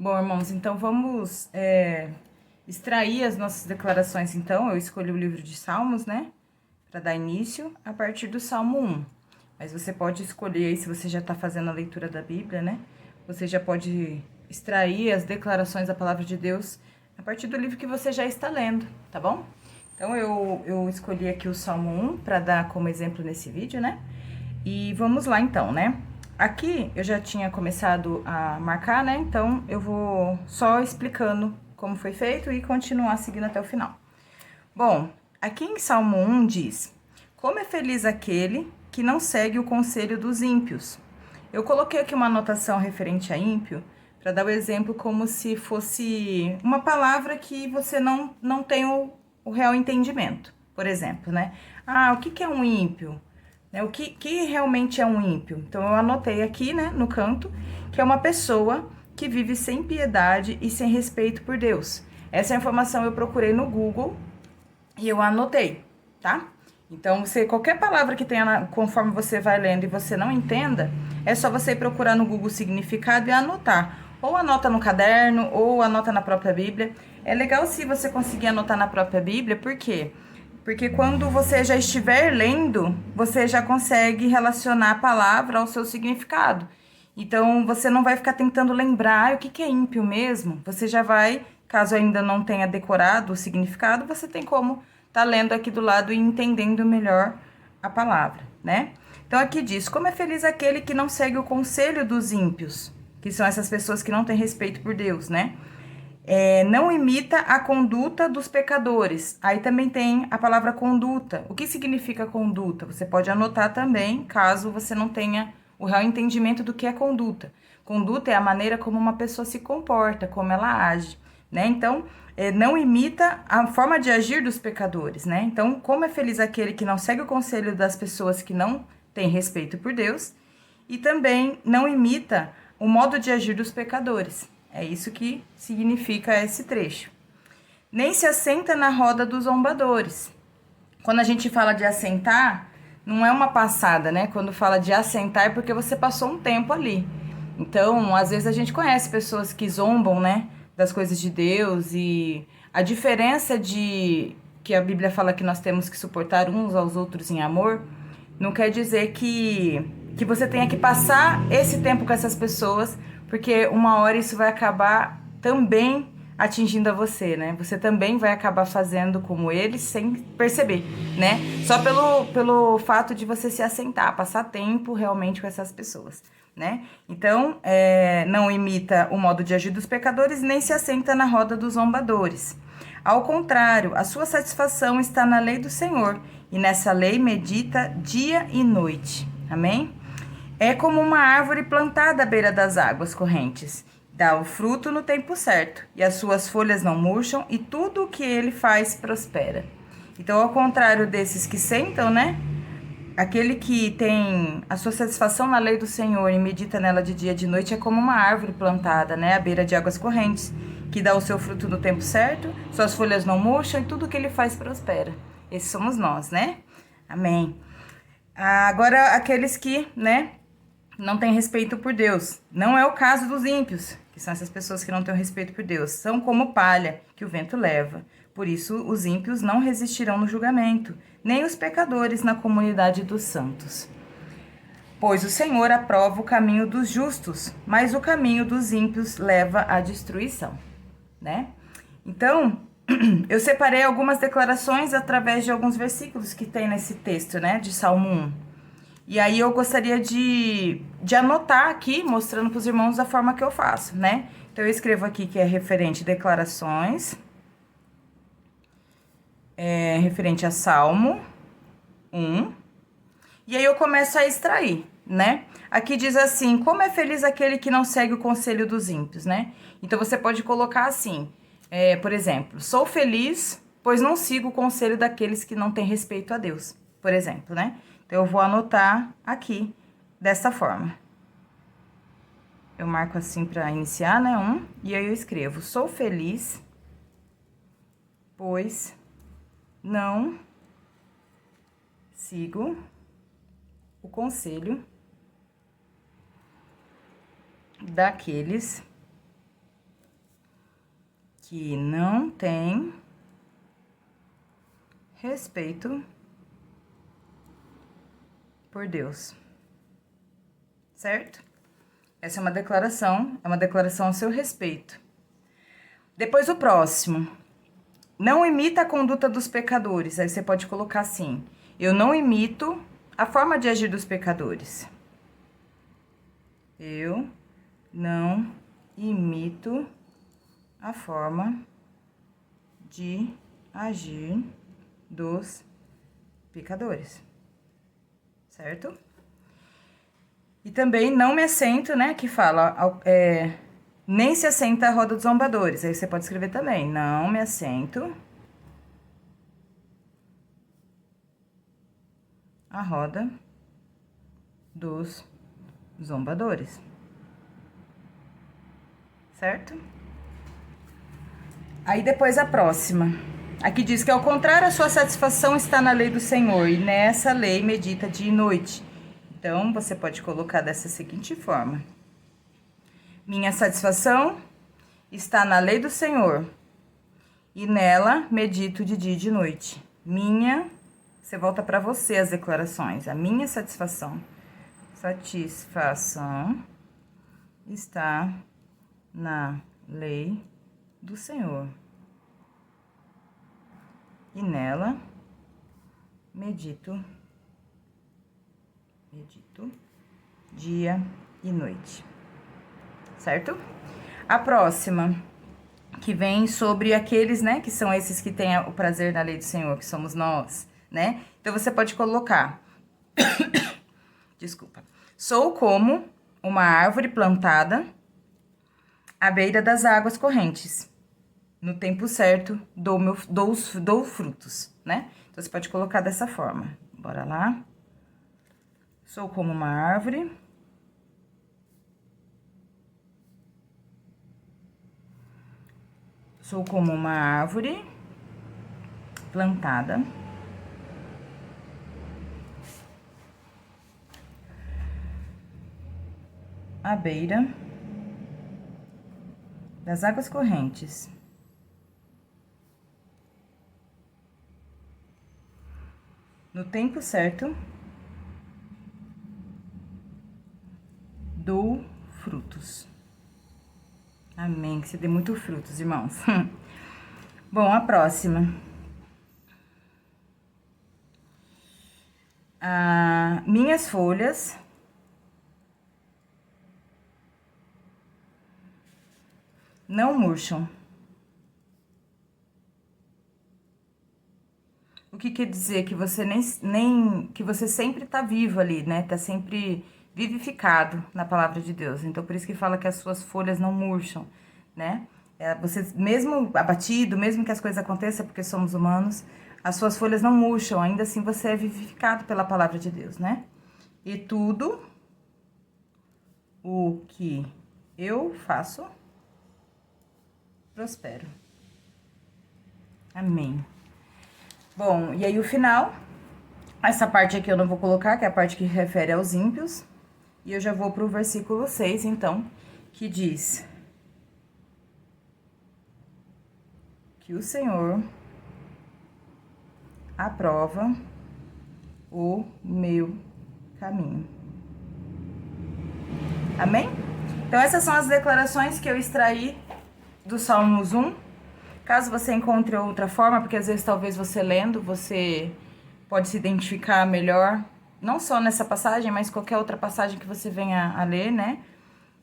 Bom, irmãos, então vamos extrair as nossas declarações. Então, eu escolhi o livro de Salmos, né? Para dar início a partir do Salmo 1. Mas você pode escolher aí, se você já está fazendo a leitura da Bíblia, né? Você já pode extrair as declarações da palavra de Deus a partir do livro que você já está lendo, tá bom? Então, eu escolhi aqui o Salmo 1 para dar como exemplo nesse vídeo, né? E vamos lá então, né? Aqui eu já tinha começado a marcar, né? Então eu vou só explicando como foi feito e continuar seguindo até o final. Bom, aqui em Salmo 1 diz: Como é feliz aquele que não segue o conselho dos ímpios. Eu coloquei aqui uma anotação referente a ímpio para dar o exemplo como se fosse uma palavra que você não tem o real entendimento. Por exemplo, né? Ah, o que é um ímpio? Né? O que realmente é um ímpio? Então, eu anotei aqui, né, no canto, que é uma pessoa que vive sem piedade e sem respeito por Deus. Essa informação eu procurei no Google e eu anotei, tá? Então, qualquer palavra que tenha, conforme você vai lendo e você não entenda, é só você ir procurar no Google o significado e anotar. Ou anota no caderno, ou anota na própria Bíblia. É legal se você conseguir anotar na própria Bíblia, por quê? Porque quando você já estiver lendo, você já consegue relacionar a palavra ao seu significado. Então, você não vai ficar tentando lembrar o que é ímpio mesmo. Você já vai, caso ainda não tenha decorado o significado, você tem como estar lendo aqui do lado e entendendo melhor a palavra, né? Então, aqui diz: Como é feliz aquele que não segue o conselho dos ímpios, que são essas pessoas que não têm respeito por Deus, né? Não imita a conduta dos pecadores. Aí também tem a palavra conduta. O que significa conduta? Você pode anotar também, caso você não tenha o real entendimento do que é conduta. Conduta é a maneira como uma pessoa se comporta, como ela age, né? Então, não imita a forma de agir dos pecadores, né? Então, como é feliz aquele que não segue o conselho das pessoas que não têm respeito por Deus e também não imita o modo de agir dos pecadores. É isso que significa esse trecho. Nem se assenta na roda dos zombadores. Quando a gente fala de assentar, não é uma passada, né? Quando fala de assentar é porque você passou um tempo ali. Então, às vezes a gente conhece pessoas que zombam, né, das coisas de Deus e a diferença de que a Bíblia fala que nós temos que suportar uns aos outros em amor, não quer dizer que você tenha que passar esse tempo com essas pessoas, porque uma hora isso vai acabar também atingindo a você, né? Você também vai acabar fazendo como eles sem perceber, né? Só pelo fato de você se assentar, passar tempo realmente com essas pessoas, né? Então, não imita o modo de agir dos pecadores, nem se assenta na roda dos zombadores. Ao contrário, a sua satisfação está na lei do Senhor, e nessa lei medita dia e noite. Amém? É como uma árvore plantada à beira das águas correntes. Dá o fruto no tempo certo, e as suas folhas não murcham, e tudo o que ele faz prospera. Então, ao contrário desses que sentam, né? Aquele que tem a sua satisfação na lei do Senhor e medita nela de dia e de noite é como uma árvore plantada, né, à beira de águas correntes, que dá o seu fruto no tempo certo, suas folhas não murcham e tudo que ele faz prospera. Esses somos nós, né? Amém. Agora, aqueles que, né, não têm respeito por Deus. Não é o caso dos ímpios, que são essas pessoas que não têm respeito por Deus. São como palha que o vento leva. Por isso, os ímpios não resistirão no julgamento, nem os pecadores na comunidade dos santos. Pois o Senhor aprova o caminho dos justos, mas o caminho dos ímpios leva à destruição, né? Então, eu separei algumas declarações através de alguns versículos que tem nesse texto, né, de Salmo 1. E aí eu gostaria de anotar aqui, mostrando para os irmãos da forma que eu faço, né? Então, eu escrevo aqui que é referente declarações, referente a Salmo 1. E aí eu começo a extrair, né? Aqui diz assim: como é feliz aquele que não segue o conselho dos ímpios, né? Então você pode colocar assim, por exemplo, sou feliz, pois não sigo o conselho daqueles que não têm respeito a Deus, por exemplo, né? Então eu vou anotar aqui dessa forma. Eu marco assim para iniciar, né? E aí eu escrevo: sou feliz, pois não sigo o conselho daqueles que não tem respeito por Deus. Certo? Essa é uma declaração a seu respeito. Depois o próximo. Não imita a conduta dos pecadores. Aí você pode colocar assim: eu não imito a forma de agir dos pecadores. Eu não imito a forma de agir dos pecadores. Certo? E também não me assento, né? Que fala, nem se assenta a roda dos zombadores. Aí você pode escrever também: não me assento a roda dos zombadores. Certo? Aí depois a próxima. Aqui diz que ao contrário, a sua satisfação está na lei do Senhor, e nessa lei medita dia e noite. Então, você pode colocar dessa seguinte forma: minha satisfação está na lei do Senhor, e nela medito de dia e de noite. Você volta para você as declarações. A minha satisfação está na lei do Senhor, e nela medito dia e noite. Certo? A próxima, que vem sobre aqueles, né, que são esses que têm o prazer na lei do Senhor, que somos nós, né? Então, você pode colocar, desculpa, sou como uma árvore plantada à beira das águas correntes. No tempo certo, dou frutos, né? Então, você pode colocar dessa forma. Bora lá. Sou como uma árvore plantada à beira das águas correntes. No tempo certo, dou frutos. Amém. Que você dê muito frutos, irmãos. Bom, a próxima. Minhas folhas não murcham. O que quer dizer? Que você que você sempre tá vivo ali, né? Tá sempre vivificado na palavra de Deus. Então, por isso que fala que as suas folhas não murcham, né? Você, mesmo abatido, mesmo que as coisas aconteçam, porque somos humanos, as suas folhas não murcham, ainda assim você é vivificado pela palavra de Deus, né? E tudo o que eu faço, prospero. Amém. Bom, e aí o final, essa parte aqui eu não vou colocar, que é a parte que refere aos ímpios. E eu já vou pro versículo 6, então, que diz que o Senhor aprova o meu caminho. Amém? Então, essas são as declarações que eu extraí do Salmos 1. Caso você encontre outra forma, porque às vezes talvez você lendo, você pode se identificar melhor, não só nessa passagem, mas qualquer outra passagem que você venha a ler, né?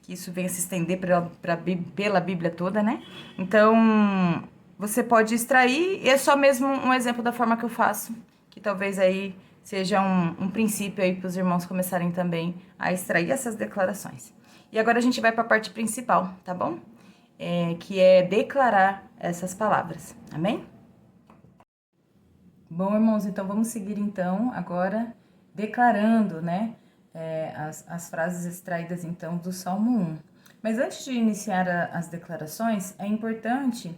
Que isso venha se estender pela Bíblia toda, né? Então, você pode extrair, e é só mesmo um exemplo da forma que eu faço, que talvez aí seja um princípio aí para os irmãos começarem também a extrair essas declarações. E agora a gente vai para a parte principal, tá bom? Que é declarar essas palavras, amém? Bom, irmãos, então vamos seguir então agora declarando, né, as frases extraídas então do Salmo 1. Mas antes de iniciar as declarações, é importante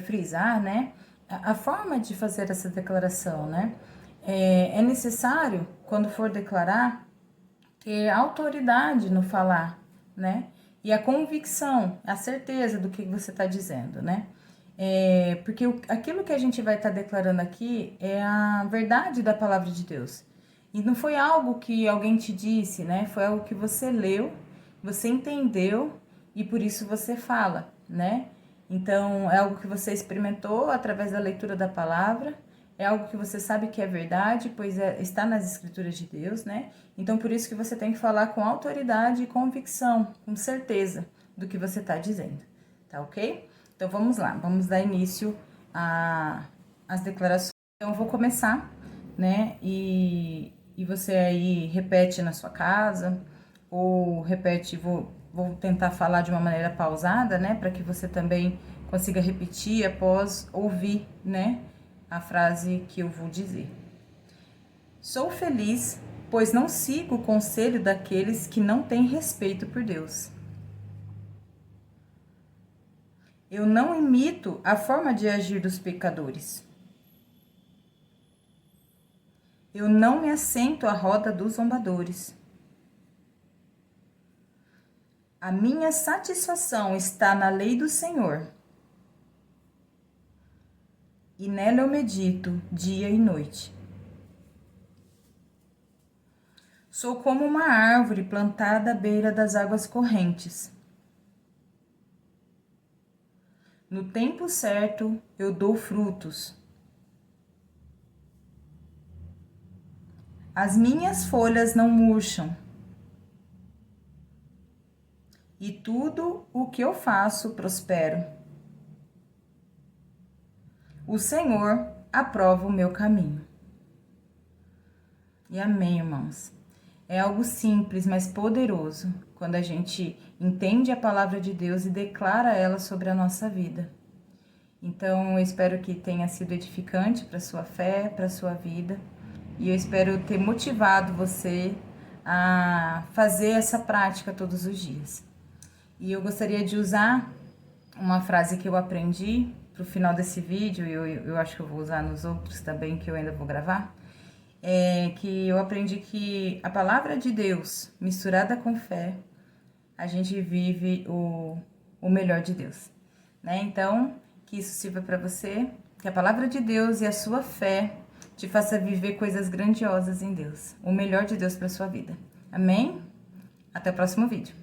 frisar, né, a forma de fazer essa declaração, né? É necessário, quando for declarar, ter autoridade no falar, né? E a convicção, a certeza do que você está dizendo, né? Porque aquilo que a gente vai estar declarando aqui é a verdade da palavra de Deus. E não foi algo que alguém te disse, né? Foi algo que você leu, você entendeu e por isso você fala, né? Então, é algo que você experimentou através da leitura da palavra, é algo que você sabe que é verdade, pois está nas escrituras de Deus, né? Então, por isso que você tem que falar com autoridade e convicção, com certeza do que você está dizendo, tá ok? Então, vamos lá, vamos dar início às declarações. Então, eu vou começar, né? E você aí repete na sua casa, ou repete, vou tentar falar de uma maneira pausada, né? Para que você também consiga repetir após ouvir, né? A frase que eu vou dizer. Sou feliz, pois não sigo o conselho daqueles que não têm respeito por Deus. Eu não imito a forma de agir dos pecadores. Eu não me assento à roda dos zombadores. A minha satisfação está na lei do Senhor, e nela eu medito dia e noite. Sou como uma árvore plantada à beira das águas correntes. No tempo certo eu dou frutos. As minhas folhas não murcham. E tudo o que eu faço prospero. O Senhor aprova o meu caminho. E amém, irmãos. É algo simples, mas poderoso, quando a gente entende a palavra de Deus e declara ela sobre a nossa vida. Então, eu espero que tenha sido edificante para sua fé, para sua vida. E eu espero ter motivado você a fazer essa prática todos os dias. E eu gostaria de usar uma frase que eu aprendi para o final desse vídeo, e eu acho que eu vou usar nos outros também, que eu ainda vou gravar, que eu aprendi que a palavra de Deus, misturada com fé, a gente vive o melhor de Deus, né? Então, que isso sirva para você, que a palavra de Deus e a sua fé te faça viver coisas grandiosas em Deus, o melhor de Deus para sua vida. Amém? Até o próximo vídeo.